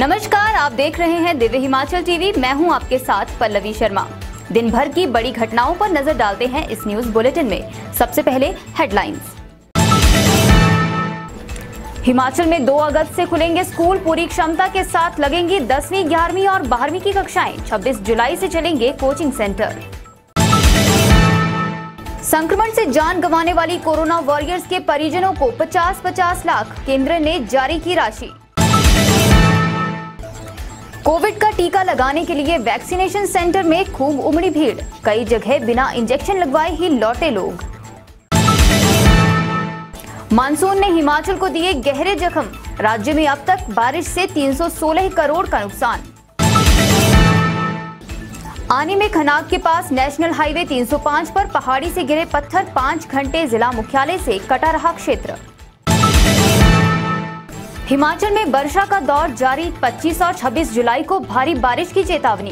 नमस्कार, आप देख रहे हैं दिव्य हिमाचल टीवी। मैं हूं आपके साथ पल्लवी शर्मा। दिन भर की बड़ी घटनाओं पर नजर डालते हैं इस न्यूज बुलेटिन में। सबसे पहले हेडलाइंस। हिमाचल में 2 अगस्त से खुलेंगे स्कूल। पूरी क्षमता के साथ लगेंगी 10वीं, 11वीं और 12वीं की कक्षाएं। 26 जुलाई से चलेंगे कोचिंग सेंटर। संक्रमण से जान गंवाने वाली कोरोना वॉरियर्स के परिजनों को 50-50 लाख केंद्र ने जारी की राशि। कोविड का टीका लगाने के लिए वैक्सीनेशन सेंटर में खूब उमड़ी भीड़। कई जगह बिना इंजेक्शन लगवाए ही लौटे लोग। मानसून ने हिमाचल को दिए गहरे जख्म। राज्य में अब तक बारिश से 316 करोड़ का नुकसान। आनी में खनाग के पास नेशनल हाईवे 305 पर पहाड़ी से गिरे पत्थर। 5 घंटे जिला मुख्यालय से कटा रहा क्षेत्र। हिमाचल में वर्षा का दौर जारी। 25 और 26 जुलाई को भारी बारिश की चेतावनी।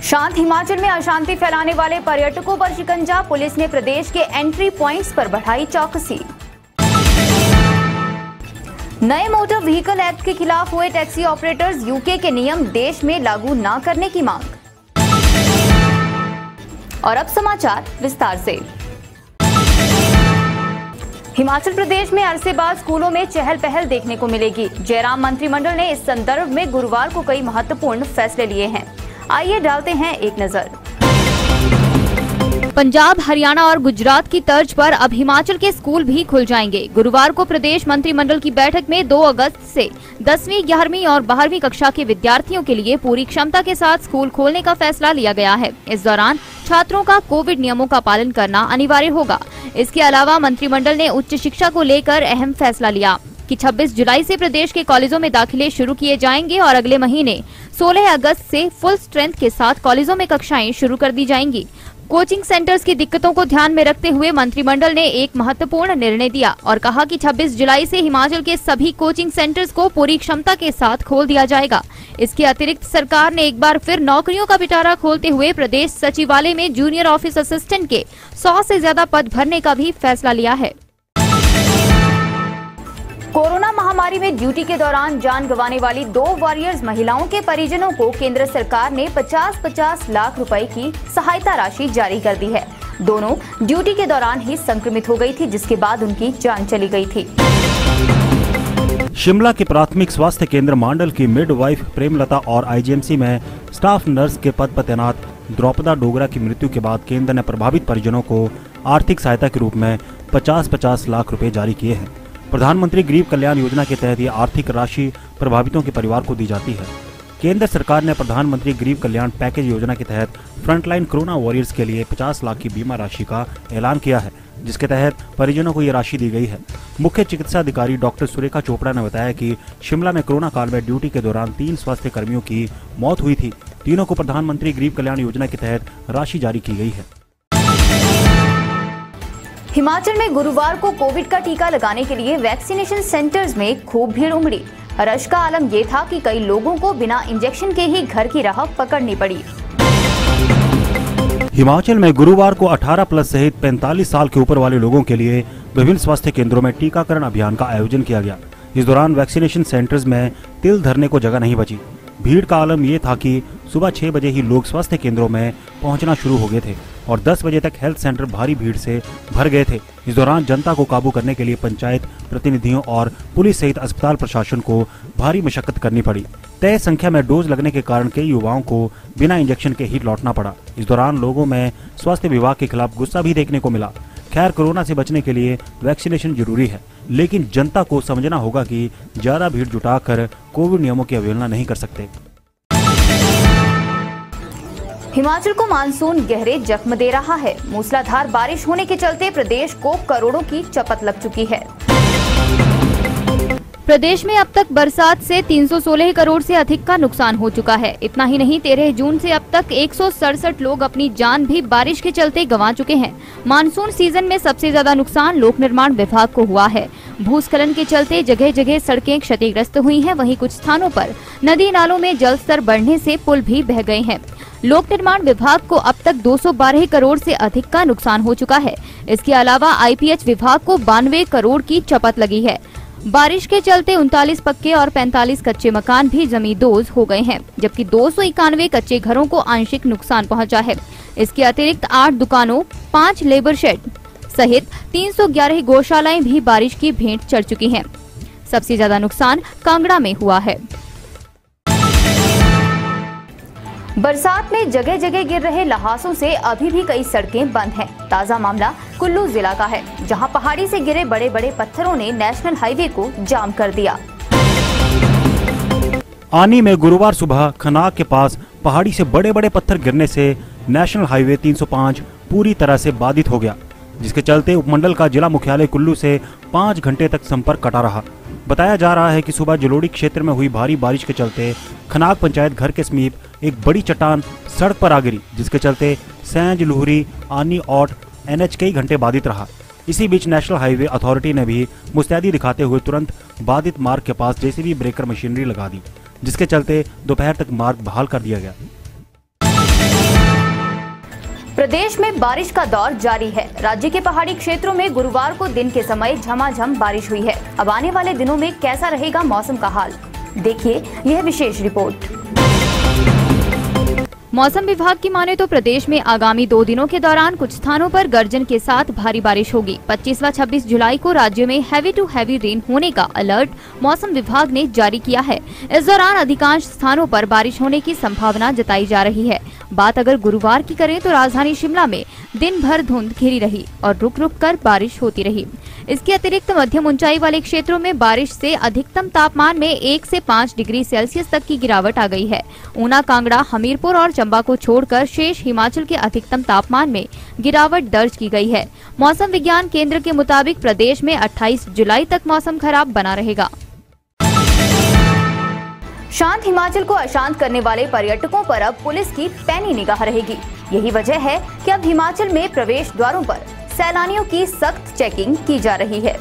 शांत हिमाचल में अशांति फैलाने वाले पर्यटकों पर शिकंजा। पुलिस ने प्रदेश के एंट्री पॉइंट्स पर बढ़ाई चौकसी। नए मोटर व्हीकल एक्ट के खिलाफ हुए टैक्सी ऑपरेटर्स। यूके के नियम देश में लागू न करने की मांग। और अब समाचार विस्तार से। हिमाचल प्रदेश में अरसे बाद स्कूलों में चहल पहल देखने को मिलेगी। जयराम मंत्रिमंडल ने इस संदर्भ में गुरुवार को कई महत्वपूर्ण फैसले लिए हैं। आइए डालते हैं एक नजर। पंजाब, हरियाणा और गुजरात की तर्ज पर अब हिमाचल के स्कूल भी खुल जाएंगे। गुरुवार को प्रदेश मंत्रिमंडल की बैठक में 2 अगस्त से 10वीं, 11वीं और 12वीं कक्षा के विद्यार्थियों के लिए पूरी क्षमता के साथ स्कूल खोलने का फैसला लिया गया है। इस दौरान छात्रों का कोविड नियमों का पालन करना अनिवार्य होगा। इसके अलावा मंत्रिमंडल ने उच्च शिक्षा को लेकर अहम फैसला लिया कि 26 जुलाई से प्रदेश के कॉलेजों में दाखिले शुरू किए जाएंगे और अगले महीने 16 अगस्त से फुल स्ट्रेंथ के साथ कॉलेजों में कक्षाएं शुरू कर दी जाएंगी। कोचिंग सेंटर्स की दिक्कतों को ध्यान में रखते हुए मंत्रिमंडल ने एक महत्वपूर्ण निर्णय दिया और कहा कि 26 जुलाई से हिमाचल के सभी कोचिंग सेंटर्स को पूरी क्षमता के साथ खोल दिया जाएगा। इसके अतिरिक्त सरकार ने एक बार फिर नौकरियों का पिटारा खोलते हुए प्रदेश सचिवालय में जूनियर ऑफिस असिस्टेंट के 100 से ज्यादा पद भरने का भी फैसला लिया है। कोरोना महामारी में ड्यूटी के दौरान जान गंवाने वाली 2 वॉरियर्स महिलाओं के परिजनों को केंद्र सरकार ने 50-50 लाख रुपए की सहायता राशि जारी कर दी है। दोनों ड्यूटी के दौरान ही संक्रमित हो गई थी, जिसके बाद उनकी जान चली गई थी। शिमला के प्राथमिक स्वास्थ्य केंद्र मांडल की मिडवाइफ प्रेमलता और आईजीएमसी में स्टाफ नर्स के पद पर तैनात द्रौपदा डोगरा की मृत्यु के बाद केंद्र ने प्रभावित परिजनों को आर्थिक सहायता के रूप में 50-50 लाख रुपए जारी किए हैं। प्रधानमंत्री गरीब कल्याण योजना के तहत ये आर्थिक राशि प्रभावितों के परिवार को दी जाती है। केंद्र सरकार ने प्रधानमंत्री गरीब कल्याण पैकेज योजना के तहत फ्रंटलाइन कोरोना वॉरियर्स के लिए 50 लाख की बीमा राशि का ऐलान किया है, जिसके तहत परिजनों को ये राशि दी गई है। मुख्य चिकित्सा अधिकारी डॉक्टर सुरेखा चोपड़ा ने बताया कि शिमला में कोरोना काल में ड्यूटी के दौरान 3 स्वास्थ्य कर्मियों की मौत हुई थी। तीनों को प्रधानमंत्री गरीब कल्याण योजना के तहत राशि जारी की गई है। हिमाचल में गुरुवार को कोविड का टीका लगाने के लिए वैक्सीनेशन सेंटर्स में खूब भीड़ उमड़ी। रश का आलम ये था कि कई लोगों को बिना इंजेक्शन के ही घर की राह पकड़नी पड़ी। हिमाचल में गुरुवार को 18+ सहित 45 साल के ऊपर वाले लोगों के लिए विभिन्न स्वास्थ्य केंद्रों में टीकाकरण अभियान का आयोजन किया गया। इस दौरान वैक्सीनेशन सेंटर्स में तिल धरने को जगह नहीं बची। भीड़ का आलम ये था कि सुबह 6 बजे ही लोग स्वास्थ्य केंद्रों में पहुंचना शुरू हो गए थे और 10 बजे तक हेल्थ सेंटर भारी भीड़ से भर गए थे। इस दौरान जनता को काबू करने के लिए पंचायत प्रतिनिधियों और पुलिस सहित अस्पताल प्रशासन को भारी मशक्कत करनी पड़ी। तय संख्या में डोज लगने के कारण कई युवाओं को बिना इंजेक्शन के ही लौटना पड़ा। इस दौरान लोगों में स्वास्थ्य विभाग के खिलाफ गुस्सा भी देखने को मिला। खैर, कोरोना से बचने के लिए वैक्सीनेशन जरूरी है, लेकिन जनता को समझना होगा कि ज्यादा भीड़ जुटाकर कोविड नियमों की अवहेलना नहीं कर सकते। हिमाचल को मानसून गहरे जख्म दे रहा है। मूसलाधार बारिश होने के चलते प्रदेश को करोड़ों की चपत लग चुकी है। प्रदेश में अब तक बरसात से 316 करोड़ से अधिक का नुकसान हो चुका है। इतना ही नहीं, 13 जून से अब तक 167 लोग अपनी जान भी बारिश के चलते गंवा चुके हैं। मानसून सीजन में सबसे ज्यादा नुकसान लोक निर्माण विभाग को हुआ है। भूस्खलन के चलते जगह जगह सड़कें क्षतिग्रस्त हुई हैं। वहीं कुछ स्थानों पर नदी नालों में जल स्तर बढ़ने से पुल भी बह गए हैं। लोक निर्माण विभाग को अब तक 212 करोड़ से अधिक का नुकसान हो चुका है। इसके अलावा आईपीएच विभाग को 92 करोड़ की चपत लगी है। बारिश के चलते 39 पक्के और 45 कच्चे मकान भी जमींदोज हो गए हैं, जबकि 291 कच्चे घरों को आंशिक नुकसान पहुंचा है। इसके अतिरिक्त 8 दुकानों, 5 लेबर शेड सहित 311 गौशालाएं भी बारिश की भेंट चढ़ चुकी हैं। सबसे ज्यादा नुकसान कांगड़ा में हुआ है। बरसात में जगह जगह गिर रहे ल्हासों से अभी भी कई सड़कें बंद हैं। ताजा मामला कुल्लू जिला का है, जहां पहाड़ी से गिरे बड़े बड़े पत्थरों ने नेशनल हाईवे को जाम कर दिया। आनी में गुरुवार सुबह खनाक के पास पहाड़ी से बड़े बड़े पत्थर गिरने से नेशनल हाईवे 305 पूरी तरह से बाधित हो गया, जिसके चलते उपमंडल का जिला मुख्यालय कुल्लू से 5 घंटे तक संपर्क कटा रहा। बताया जा रहा है कि सुबह जलोड़ी क्षेत्र में हुई भारी बारिश के चलते खनाक पंचायत घर के समीप एक बड़ी चट्टान सड़क पर आ गिरी, जिसके चलते सैंज, लुहरी, आनी और NH कई घंटे बाधित रहा। इसी बीच नेशनल हाईवे अथॉरिटी ने भी मुस्तैदी दिखाते हुए तुरंत बाधित मार्ग के पास JCB ब्रेकर मशीनरी लगा दी, जिसके चलते दोपहर तक मार्ग बहाल कर दिया गया। प्रदेश में बारिश का दौर जारी है। राज्य के पहाड़ी क्षेत्रों में गुरुवार को दिन के समय झमाझम बारिश हुई है। अब आने वाले दिनों में कैसा रहेगा मौसम का हाल, देखिए यह विशेष रिपोर्ट। मौसम विभाग की माने तो प्रदेश में आगामी 2 दिनों के दौरान कुछ स्थानों पर गर्जन के साथ भारी बारिश होगी। 25 व 26 जुलाई को राज्य में हैवी टू हैवी रेन होने का अलर्ट मौसम विभाग ने जारी किया है। इस दौरान अधिकांश स्थानों पर बारिश होने की संभावना जताई जा रही है। बात अगर गुरुवार की करें तो राजधानी शिमला में दिन भर धुंध घिरी रही और रुक रुक कर बारिश होती रही। इसके अतिरिक्त मध्यम ऊंचाई वाले क्षेत्रों में बारिश से अधिकतम तापमान में 1 से 5 डिग्री सेल्सियस तक की गिरावट आ गई है। ऊना, कांगड़ा, हमीरपुर और चंबा को छोड़कर शेष हिमाचल के अधिकतम तापमान में गिरावट दर्ज की गई है। मौसम विज्ञान केंद्र के मुताबिक प्रदेश में 28 जुलाई तक मौसम खराब बना रहेगा। शांत हिमाचल को अशांत करने वाले पर्यटकों पर अब पुलिस की पैनी निगाह रहेगी। यही वजह है कि अब हिमाचल में प्रवेश द्वारों पर सैलानियों की सख्त चेकिंग की जा रही है।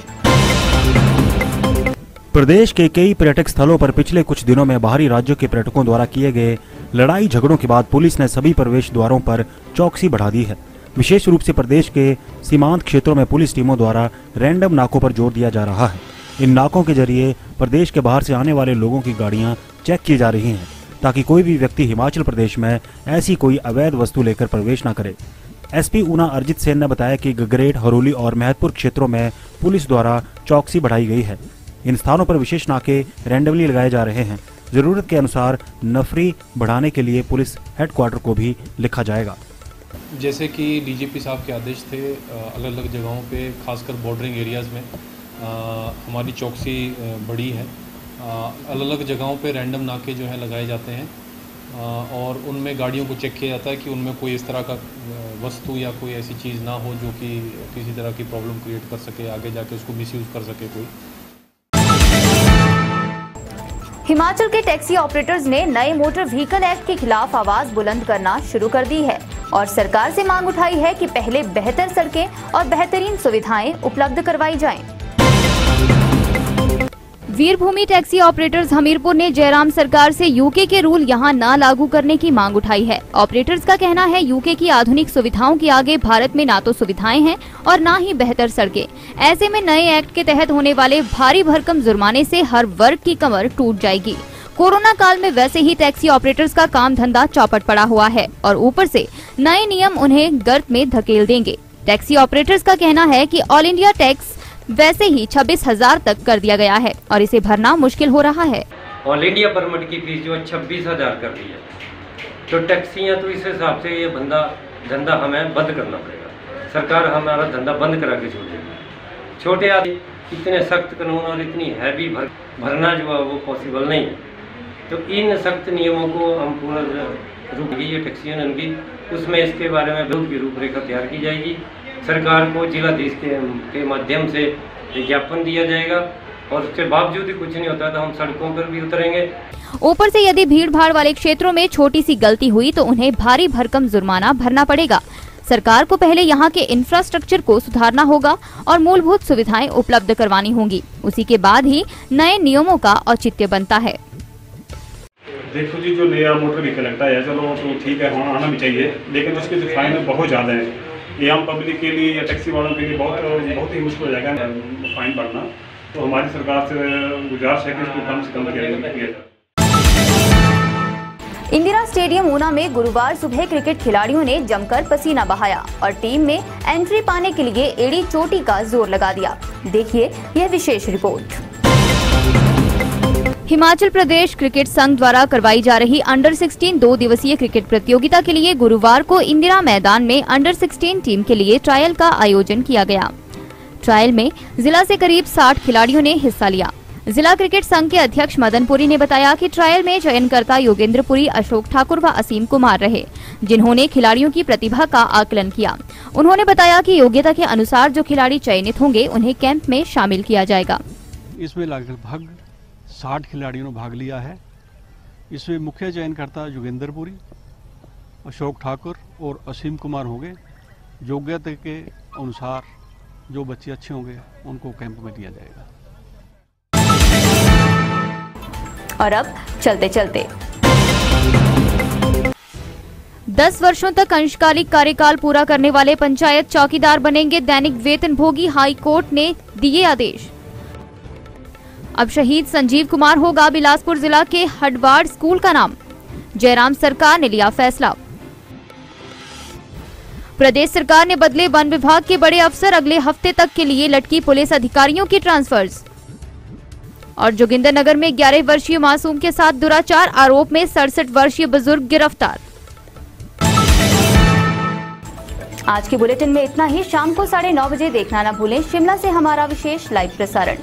प्रदेश के कई पर्यटक स्थलों पर पिछले कुछ दिनों में बाहरी राज्यों के पर्यटकों द्वारा किए गए लड़ाई झगड़ों के बाद पुलिस ने सभी प्रवेश द्वारों पर चौकसी बढ़ा दी है। विशेष रूप से प्रदेश के सीमांत क्षेत्रों में पुलिस टीमों द्वारा रैंडम नाकों पर जोर दिया जा रहा है। इन नाकों के जरिए प्रदेश के बाहर से आने वाले लोगों की गाड़ियां चेक की जा रही हैं, ताकि कोई भी व्यक्ति हिमाचल प्रदेश में ऐसी कोई अवैध वस्तु लेकर प्रवेश न करे। SP ऊना अरिजीत सेन ने बताया कि गगरेट, हरोली और महतपुर क्षेत्रों में पुलिस द्वारा चौकसी बढ़ाई गई है। इन स्थानों पर विशेष नाके रैंडमली लगाए जा रहे हैं। जरूरत के अनुसार नफरी बढ़ाने के लिए पुलिस हेडक्वार्टर को भी लिखा जाएगा। जैसे कि DGP साहब के आदेश थे, अलग अलग जगहों पे खासकर बॉर्डरिंग एरियाज़ में हमारी चौकसी बढ़ी है। अलग अलग जगहों पे रैंडम नाके जो है लगाए जाते हैं और उनमें गाड़ियों को चेक किया जाता है कि उनमें कोई इस तरह का वस्तु या कोई ऐसी चीज़ ना हो जो कि किसी तरह की प्रॉब्लम क्रिएट कर सके, आगे जाके उसको मिसयूज़ कर सके कोई। हिमाचल के टैक्सी ऑपरेटर्स ने नए मोटर व्हीकल एक्ट के खिलाफ आवाज बुलंद करना शुरू कर दी है और सरकार से मांग उठाई है कि पहले बेहतर सड़कें और बेहतरीन सुविधाएं उपलब्ध करवाई जाएं। वीरभूमि टैक्सी ऑपरेटर्स हमीरपुर ने जयराम सरकार से यूके के रूल यहां न लागू करने की मांग उठाई है। ऑपरेटर्स का कहना है यूके की आधुनिक सुविधाओं के आगे भारत में ना तो सुविधाएं हैं और ना ही बेहतर सड़कें। ऐसे में नए एक्ट के तहत होने वाले भारी भरकम जुर्माने से हर वर्ग की कमर टूट जाएगी। कोरोना काल में वैसे ही टैक्सी ऑपरेटर्स का काम धंधा चौपट पड़ा हुआ है और ऊपर से नए नियम उन्हें गर्त में धकेल देंगे। टैक्सी ऑपरेटर्स का कहना है कि ऑल इंडिया टैक्स वैसे ही 26,000 तक कर दिया गया है और इसे भरना मुश्किल हो रहा है। ऑल इंडिया परमिट की फीस जो 26,000 कर दी है, तो टैक्सियाँ तो इस हिसाब से ये धंधा हमें बंद करना पड़ेगा। सरकार हमारा धंधा बंद करा के छोड़ेगी। छोटे आदमी इतने सख्त कानून और इतनी हैवी भरना जो है वो पॉसिबल नहीं है। तो इन सख्त नियमों को हम पूर्ण रूप ये टैक्सी यूनियन की उसमें इसके बारे में विरोध की रूपरेखा तैयार की जाएगी। सरकार को जिलाधीश के माध्यम से विज्ञापन दिया जाएगा और उसके बावजूद भी कुछ नहीं होता तो हम सड़कों पर भी उतरेंगे। ऊपर से यदि भीड़ भाड़ वाले क्षेत्रों में छोटी सी गलती हुई तो उन्हें भारी भरकम जुर्माना भरना पड़ेगा। सरकार को पहले यहाँ के इंफ्रास्ट्रक्चर को सुधारना होगा और मूलभूत सुविधाएं उपलब्ध करवानी होंगी। उसी के बाद ही नए नियमों का औचित्य बनता है। देखो जी, जो नया मोटर व्हीकल लगता है चलो तो ठीक है, आना भी चाहिए, लेकिन उसके जो फाइन बहुत ज़्यादा है। ये आम पब्लिक के लिए या टैक्सी वालों के लिए बहुत ही मुश्किल हो जाएगा फाइन भरना। तो हमारी सरकार से गुजारिश है कि इसको कम से कम किया जाए। इंदिरा स्टेडियम ऊना में गुरुवार सुबह क्रिकेट खिलाड़ियों ने जमकर पसीना बहाया और टीम में एंट्री पाने के लिए एड़ी चोटी का जोर लगा दिया। देखिए यह विशेष रिपोर्ट। हिमाचल प्रदेश क्रिकेट संघ द्वारा करवाई जा रही अंडर 16 2 दिवसीय क्रिकेट प्रतियोगिता के लिए गुरुवार को इंदिरा मैदान में अंडर 16 टीम के लिए ट्रायल का आयोजन किया गया। ट्रायल में जिला से करीब 60 खिलाड़ियों ने हिस्सा लिया। जिला क्रिकेट संघ के अध्यक्ष मदन पुरी ने बताया कि ट्रायल में चयनकर्ता योगेंद्र पुरी, अशोक ठाकुर व असीम कुमार रहे, जिन्होंने खिलाड़ियों की प्रतिभा का आकलन किया। उन्होंने बताया कि योग्यता के अनुसार जो खिलाड़ी चयनित होंगे उन्हें कैंप में शामिल किया जाएगा। इसमें लगभग 60 खिलाड़ियों ने भाग लिया है। इसमें मुख्य चयनकर्ता योगेंद्र पुरी, अशोक ठाकुर और असीम कुमार होंगे। योग्यता के अनुसार जो बच्चे अच्छे होंगे उनको कैंप में दिया जाएगा। और अब चलते चलते 10 वर्षों तक अंशकालिक कार्यकाल पूरा करने वाले पंचायत चौकीदार बनेंगे दैनिक वेतनभोगी। हाई कोर्ट ने दिए आदेश। अब शहीद संजीव कुमार होगा बिलासपुर जिला के हडवाड़ स्कूल का नाम। जयराम सरकार ने लिया फैसला। प्रदेश सरकार ने बदले वन विभाग के बड़े अफसर। अगले हफ्ते तक के लिए लटकी पुलिस अधिकारियों की ट्रांसफर्स। और जोगिंदरनगर में 11 वर्षीय मासूम के साथ दुराचार आरोप में 67 वर्षीय बुजुर्ग गिरफ्तार। आज के बुलेटिन में इतना ही। शाम को 9:30 बजे देखना न भूलें शिमला से हमारा विशेष लाइव प्रसारण।